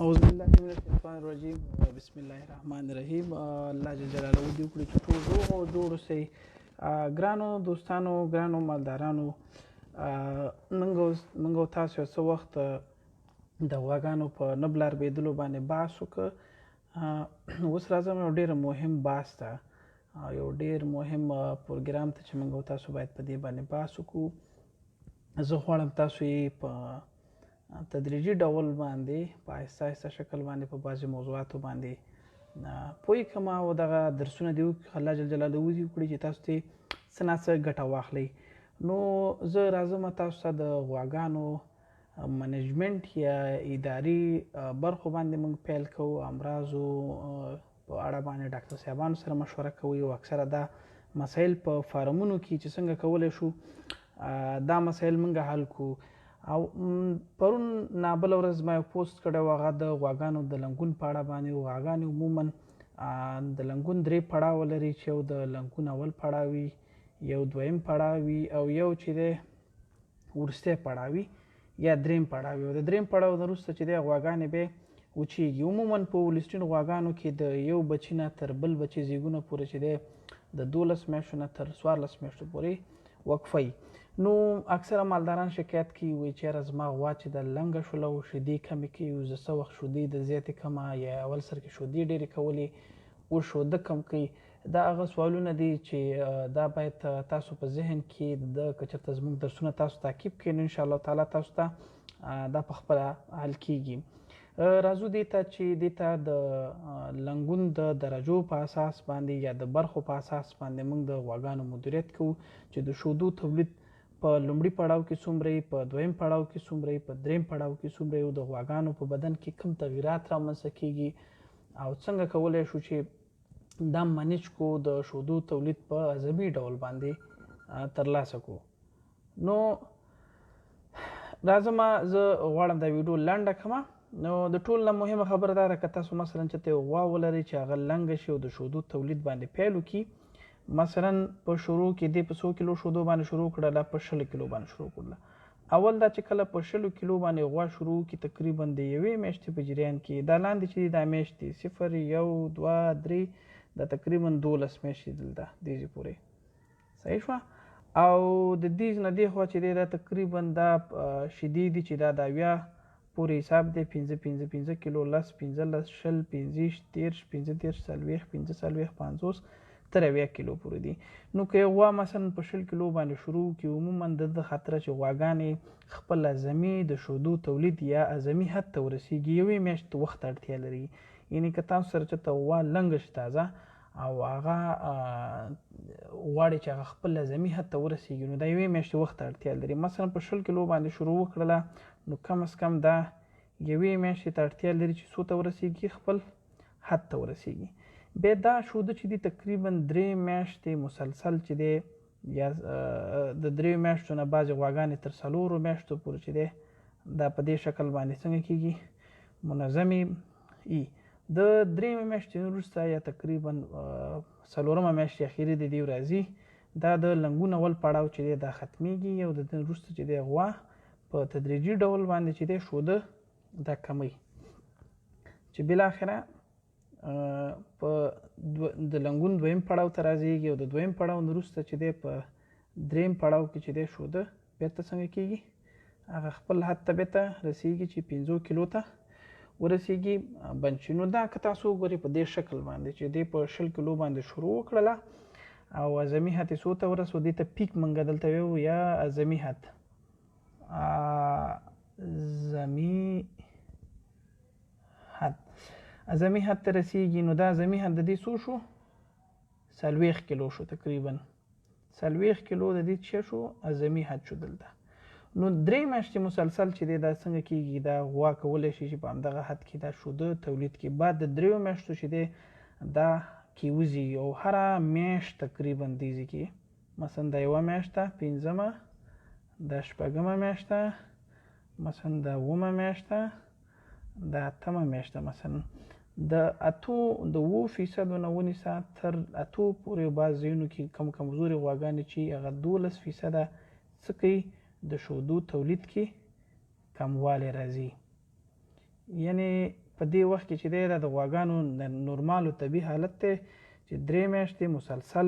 اعوذ بالله من الشیطان الرجیم بسم الله الرحمن الرحیم. الله جل جلاله دې وکړي چې ټول روغ او جوړ اوسئ. ګرانو دوستانو، ګرانو مالدارانو، موږ او تاسو یو څه وخت د غواګانو په نه بلاربېدلو باندې بحث وکړ. اوس راځم یو ډېر مهم بحث ته، یو ډېر مهم پروګرام ته چې موږ او تاسو باید په دې باندې بحث وکړو. زه غواړم تاسو یې په تدریجي ډول باندې په آهسته آهسته شکل باندې په بعضې موضوعاتو باندې پوه کړم او دغه درسونه دې وکړي، الله جل جلاله دې وکړي چې تاسو ترې څه نه څه ګټه واخلئ. نو زه راځم تاسو ته د غواګانو منیجمنټ یا اداري برخو باندې موږ پیل کوو. امراضو په اړه باندې ډاکټر صاحبانو سره مشوره کوئ او اکثره دا مسایل په فارمونو کې چې څنګه کولی شو دا مسایل موږ حل کړو. او پرون نابله ورځ ما یو پوسټ کړی و، هغه د غواګانو د لنګون په اړه باندې. غواګانې عموما د لنګون 3 پړاوه لري، چې یو د لنګون اول پړاو وي، یو دویم پړاو وي، او یو چې دی وروستی پړاو وي یا دریم پړاو وي. او د دریم پړاو نه وروسته چې دی غواګانې بیا وچیږي. عموما په ولسټین غواګانو کې د یو بچي نه تر بل بچي زیږونه پورې چې دی د 12 میاشتو نه تر 14 میاشتو پورې وقفه وي. نو اکثره مالداران شکایت کوي، وایي چې یاره زما غوا چې د لنګه شوله او شیدې کمې کوي، زه څه وخت شیدې د زیاتې کمه یا اول سر کې شیدې ډېرې کولې اوس شیده کم کوي. دا هغه سوالونه دي چې دا باید تاسو په ذهن کې د که چېرته زموږ درسونه تاسو تعقیب کړئ نو انشاءالله تعالی تاسو ته دا په خپله حل کیږي. راځو دې ته چې دې ته د لنګون د درجو په اساس باندې یا د برخو په اساس باندې موږ د غواګانو مدیریت کوو، چې د شیدو تولید په لومړي پړاو کې څومره وي، په دویم پړاو کې څومره وي، په دریم پړاو کې څومره وي، او د غواګانو په بدن کې کوم تغییرات رامنځته کیږي او څنګه کولی شو چې دا منیج کو د شیدو تولید په اعظمي ډول باندې ترلاسه کړو. نو راځم زه غواړم دا ویډیو لنډه کړم. نو د ټول نه مهمه خبره دا ده که تاسو مثلا چې ته غوا ولرئ چې هغه لنګه شي او د شیدو تولید باندې پیل وکړي، مثلا په شروع کې دې په 100 کیلو شیدو باندې شروع کړله، په 20 کیلو باندې شروع کړله. اول دا چې کله په 20 کیلو باندې غوا شروع کړي، تقریبا د یوې میاشتې په جریان کې دا لاندې چې دا میاشتې 0 1 2 3 دا تقریبا 12 میاشتې دلته دیږي پورې، صحیح شوه. او د دې نه دې خوا چې دی دا تقریبا دا شیدې دي چې دا د 80 پورې حساب دی، 5 کیلو، 10 15 20 25 30 35 40 45 50 تر 80 کیلو پورې دي. نو که غوا مثلا په 20 کیلو باندې شروع کړي، عموما د خطره چې غواګانې خپل اعظمي د شیدو تولید یا اعظمي حد ته ورسیږي یوې میاشتې وخت اړتیا لري. یعنې که تاسو سره چېرته غوا لنګه شي تازه او هغه غواړي چې هغه خپل اعظمي حد ته ورسیږي، نو دا یوې میاشتې وخت اړتیا لري. مثلا په 20 کیلو باندې شروع وکړله، نو کم از کم دا یوې میاشتې ته اړتیا لري چې څو ته ورسیږي، خپل حد ته ورسیږي. بیا دا شیده چې دی تقریبا 3 میاشتې مسلسل چې دی، یا د 3 میاشتو نه بعضې غواګانې تر 4 میاشتو پورې چې دی دا په دې شکل باندې څنګه کیږي، منظمې وي. د 3 میاشتې وروسته یا تقریبا 4مه میاشتې اخري د دې راځي، دا د لنګون اول پړاو چې دی دا ختمیږي، او د دې وروسته چې دی غوا په تدریجي ډول باندې چې دی شیده دا کموي، چې بالاخره په د لنګون دویم پړاو ته راځيږي، او د دویم پړاو وروسته چې دی په دریم پړاو کې چې دی شیده بیرته څنګه کیږي، هغه خپل حد ته بیرته رسیږي چې 5 کیلو ته ورسیږي بنچي. نو دا که تاسو وګورئ په دې شکل باندې چې دی په 20 کیلو باندې شروع وکړله او اعظمي حد یې څو ته ورسو، دې ته پیک موږ دلته ویو یا اعظمي حد. اعظمي حد ته رسیږي، نو دا اعظمي حد د دې څو شو، 40 کیلو شو، تقریبا 40 کیلو د دې څه شو، اعظمي حد شو دلته. نو 3 میاشتې مسلسل چې دی دا څنګه کیږي، دا غوا کولی شي چې په همدغه حد کې دا شیده تولید کړي. بعد د 3 میاشتو چې دی دا کې وزي، او هره میاشت تقریبا دیږي کې مثلا دا 1 میاشته، 5مه، دا 6مه میاشته، مثلا دا 8مه میاشته، دا 8مه میاشته، مثلا د 8% نه ونیسه تر 8 پورې بعض ځایونو کې کمزوري غواګانې چې هغه 12% څه کوي، د شیدو تولید کې کموالی راځي. یعنې په دې وخت کې چې دی دا د غواګانو نورمال او طبیعي حالت دی چې 3 میاشتې مسلسل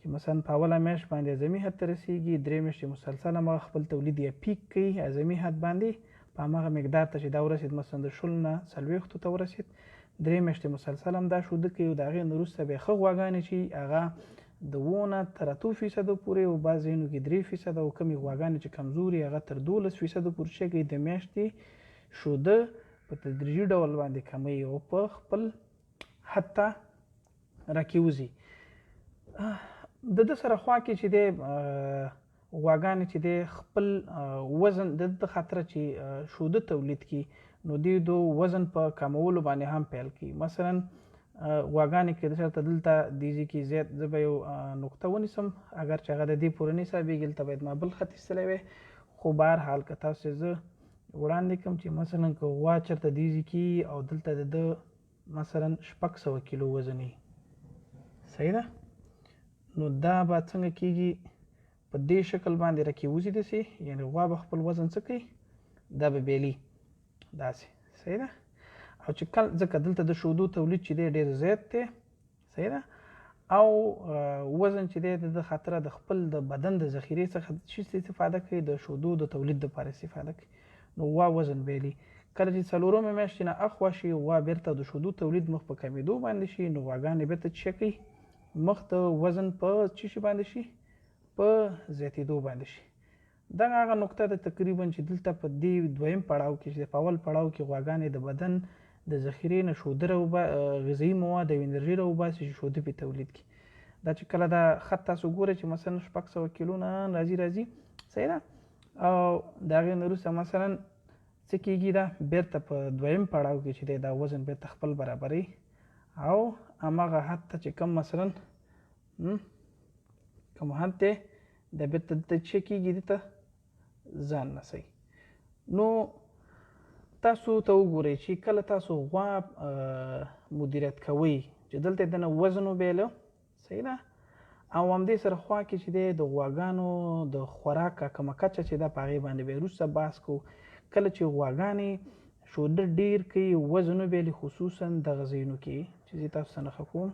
چې مثلا په اوله میاشت باندې اعظمي حد ته رسیږي 3 میاشتې مسلسل همغه خپل تولید یا پیک کوي اعظمي حد باندې په همغه مقدار ته چې دا ورسېد مثلا د 0 نه 40 ته ورسېد 3 میاشتې مسلسل هم دا شوده کوي او د هغې نه وروسته بیا ښه غواګانې چې هغه د 2 نه تر 8% پورې او بعض ځایونو کې 3% او کمې غواګانې چې کمزوري هغه تر 12% پورې شکې د میاشتې شوده په تدریجي ډول باندې کموي او په خپل حد ته راکېوځي. د ده سره خوا کې چې دی غواګانې چې دی خپل وزن د ده خاطره چې شوده تولید کړي نو دوی د وزن په کمولو باندې هم پیل کړي. مثلا غواګانې که چېرته دلته دې ځای کې زیات زه به یو نقطه ونیسم اگر چې هغه د دې پورې نه حسابېږي دلته باید ما بل خط ایستلی وی خو بهرحال که تاسو زه وړاندې کړم چې مثلا که غوا چېرته دې ځای کې او دلته د ده مثلا 600 کیلو وزن وي صحیح ده نو دا به څنګه کېږي په دې شکل باندې راکېوځي داسې یعنې غوا به خپل وزن څه کوي دا به بیلي داسې صحیح ده او چې کله ځکه دلته د شودو تولید چې دی ډېر زیات دی صحیح ده او وزن چې دی د خاطره د خپل د بدن د ذخیرې څخه شي استفاده کوي د شودو د تولید دپاره استفاده کوي نو غوا وزن بیلي. کله چې 4مې میاشتې نه اخوا شي غوا بیرته د شودو تولید مخ په کمېدو باندې شي نو غواګانې بیرته څه کوي مخ د وزن په څه شي باندې شي په زیاتېدو باندې شي. دغه هغه نقطه ده تقریبا چې دلته په دې دویم پړاو کې چې په اول پړاو کې غواګانې د بدن د ذخیرې نه شوده غذایي مواد او انرژي راوباسي چې شوده پرې تولید کړي. دا چې کله دا خط تاسو ګورئ چې مثلا 600 کیلو نه راځي صحیح ده او د هغې نه وروسته مثلا څه کېږي دا بیرته په دویم پړاو کې چې دی دا وزن بیرته خپل برابري او همغه حد ته چې کم مثلا کوم حد دی دا بیرته دلته څه کېږي دلته ځان رسوي. نو تاسو ته وګورئ چې کله تاسو غوا مدیریت کوئ چې دلته د نه وزن وبیله صحیح ده او همدې سره خوا کې چې دی د غواګانو د خوراک کومه کچه چې ده په هغې باندې به وروسته بحث کوو. کله چې غواګانې شوده ډېر کوي وزن وبیلي خصوصا دغه ځایونو کې چې زه تاسو ته نښه کوم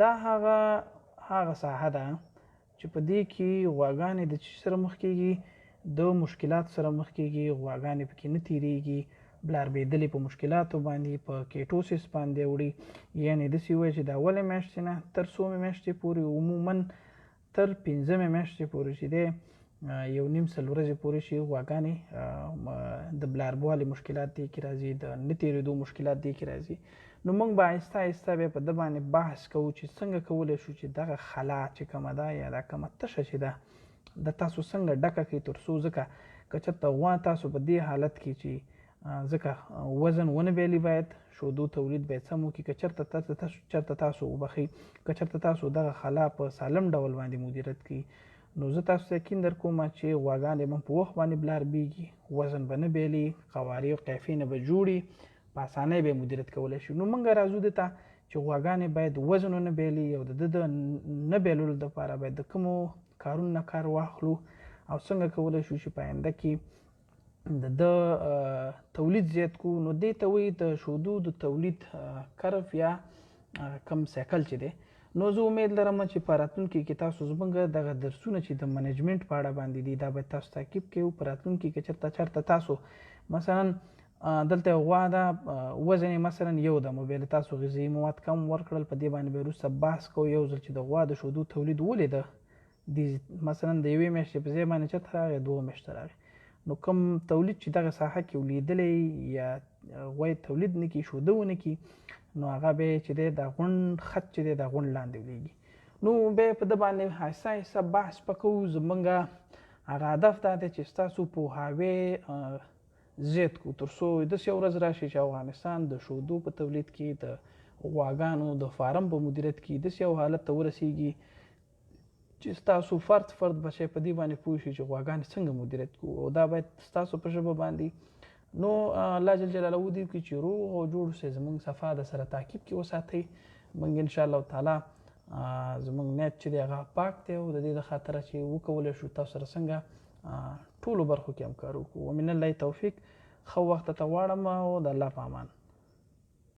دا هغه ساحه ده چې په دې کې غواګانې د څه سره مخ کېږي د مشکلات سره مخ کېږي غواګانې پکې نه تېرېږي بلاربېدلې په مشکلاتو باندې په کیټوسس باندې وړي یعنې داسې ووایي چې د اولې میاشتې نه تر 100مې میاشتې پورې عموما تر 5مې میاشتې پورې چې دی 1.5 سل ورځې پورې چې غواګانې د بلاربوالي مشکلات دې کې راځي د نه تېرېدو مشکلات دې کې راځي. نو موږ به آهسته آهسته بیا په ده باندې بحث کوو چې څنګه کولی شو چې دغه خلا چې کومه ده یا دا کومه تشه چې ده د تاسو څنګه ډکه کړئ تر څو ځکه که چېرته غوا تاسو په دې حالت کې چې ځکه وزن ونه بیلي باید شودو تولید باید سم وکړي که چېرته تاسو وبخئ که چېرته تاسو دغه خلا په سالم ډول باندې مدیریت کړي نو زه تاسو ته یقین در کوم چې غواګانې به په وخت باندې بلاربېږي وزن به نه بیلي قوارې او قیفې نه به جوړي په اسانۍ به یې مدیریت کولی شي. نو موږ راځو دې ته چې غواګانې باید وزن ونه بیلي او د ده د نه بیلولو دپاره باید د کومو کارونو نه کار واخلو او څنګه کولی شو چې په آینده کې د ده تولید زیات کړو. نو دې ته وایي د شودو د تولید کرف یا کم سایکل چې دی. نو زه امید لرم چې په راتلونکي کې تاسو زموږ دغه درسونه چې د منیجمنټ په اړه باندې دي دا باید تاسو تعقیب کړئ. په راتلونکي کې چېرته تاسو مثلا دلته غوا ده وزن یې مثلا یو ده موبایل تاسو غذایي مواد کم ورکړل په دې باندې به وروسته بحث کوو یو ځل چې د غوا د شودو تولید ولې ده مثلا د 1 میاشتې په ځای باندې چېرته راغی 2 میاشتې راغی نو کوم تولید چې دغه ساحه کې ولیدلی یا غوی تولید نه کړي شوده ونه کړي نو هغه بیا چې دی د غونډ خط چې دی د غونډ لاندې ولیږي. نو بیا په ده باندې آهسته آهسته بحث به کوو. زموږ هغه هدف دا دی چې ستاسو پوهاوی زیات کړو تر څو داسې یو ورځ راشي چې افغانستان د شودو په تولید کې د غواګانو د فارم په مدیریت کې داسې یو حالت ته ورسیږي چې ستاسو فرد بچی په دې باندې پوه شي چې غواګانې څنګه مدیریت کړو او دا باید ستاسو په ژبه باندې. نو الله جل جلاله دې وکړي چې روغ او جوړ اوسئ زموږ صفحه د سره تعقیب کې وساتئ. موږ انشاءالله تعالی زموږ نیت چې دی هغه پاک دی او د دې د خاطره چې وکولی شو تاسو سره څنګه ټولو برخو کې همکار وکړو. ومن الله توفیق. ښه وخت ته غواړم او د الله په امان.